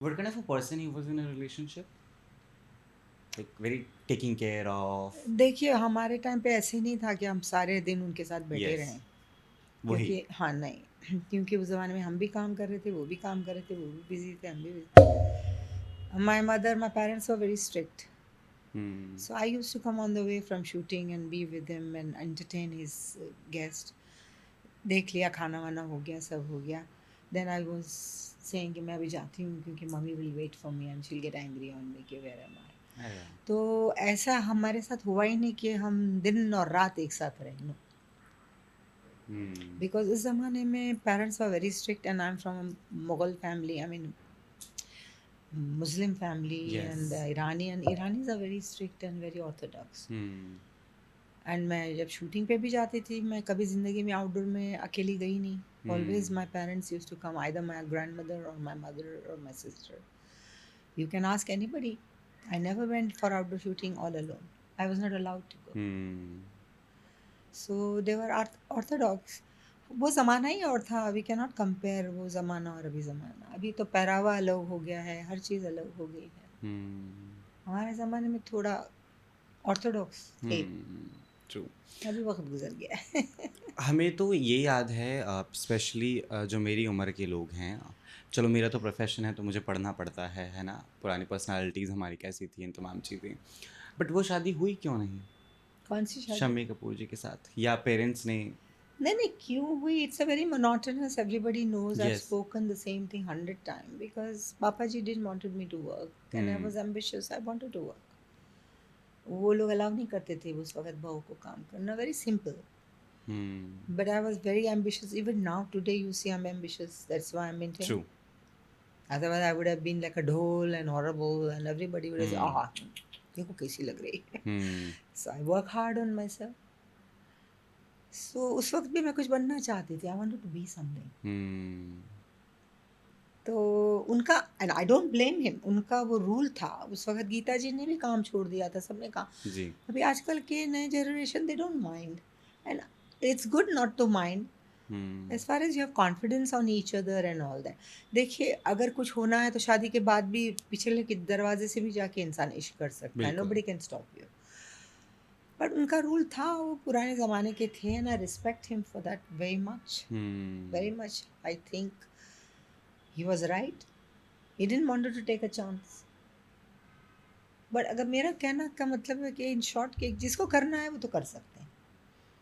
What kind of a person he was in a relationship? Like very taking care of. देखिए हमारे time पे ऐसे नहीं था कि हम सारे दिन उनके साथ बैठे Yes. रहें, वही. क्योंकि हाँ, नहीं क्योंकि उस ज़माने में हम भी काम कर रहे थे, वो भी काम कर रहे थे, वो भी बिज़ी थे, हम भी busy. My parents were very strict. Hmm. So I used to come on the way from shooting and be with him and entertain his guest. देख लिया, खाना वाना हो गया, सब हो गया। देन आई वाज सेइंग कि मैं अभी जाती हूँ क्योंकि mummy will wait for me and she will get angry on me कि वेयर एम आई। अरे वाह. तो ऐसा हमारे साथ हुआ ही नहीं कि हम दिन और रात एक साथ रहे, नो। Hmm. बिकॉज उस ज़माने में parents were very strict and I am from Mughal family, I mean Muslim family, and Yes. Iranis are very strict and very orthodox. Hmm. And मैं जब शूटिंग पे भी जाती थी, मैं कभी ज़िंदगी में आउटडोर में अकेली गई नहीं। Always Hmm. My parents use to come, either my grandmother और माई मदर और my sister. You can ask anybody, I never went for outdoor shooting all alone, I was not allowed to go. Hmm. So they were orthodox. वो ज़माना ही और था, we can not compare वो ज़माना और अभी ज़माना। अभी तो पहरावा अलग हो गया है, हर चीज़ अलग हो गई है। Hmm. हमारे ज़माने में थोड़ा ऑर्थोडॉक्स थे, Hmm. True. अभी वक्त गुजर गया है। हमें तो ये याद है, स्पेशली जो मेरी उम्र के लोग हैं. चलो मेरा तो प्रोफेशन है तो मुझे पढ़ना पड़ता है ना. पुरानी पर्सनालिटीज़ हमारी कैसी थी, इन तमाम चीज़ें. बट वो शादी हुई क्यों नहीं कौन सी शादी? शम्मी कपूर जी के साथ, या पेरेंट्स ने? नहीं नहीं, क्यों हुई? It's a very monotonous, everybody knows, I've yes. spoken the same thing 100 times because Papa ji didn't wanted me to work and I hmm. was ambitious, I wanted to work. वो लोग allow नहीं करते थे उस वक्त बहू को काम करना, very simple. Hmm. But I was very ambitious. Even now, today, you see, I'm ambitious. That's why I'm true. maintaining. Otherwise, I would have been like a dhole and horrible, and everybody would have said, hmm. ah, देखो कैसी लग रही है। हम्म. So I work hard on myself. So उस वक्त भी मैं कुछ बनना चाहती थी। I wanted to be something. हम्म. तो उनका, and I don't blame him, उनका वो रूल था उस वक्त। गीता जी ने भी काम छोड़ दिया था, सबने कहा। जी. अभी आजकल के नए generation they don't mind, and it's good not to mind hmm. As far as you have confidence on each other and all that. देखिए, अगर कुछ होना है तो शादी के बाद भी पिछले के दरवाजे से भी जाके इंसान इश्क कर सकता है, नो बिल्कुल. बडी कैन स्टॉप यू। बट उनका रूल था, वो पुराने ज़माने के थे, and I respect him for that very much, very hmm. Much. I think he was right, he didn't wanted to take a chance. But अगर मेरा कहना का मतलब है कि इन शॉर्ट कि जिसको करना है वो तो कर सकते हैं।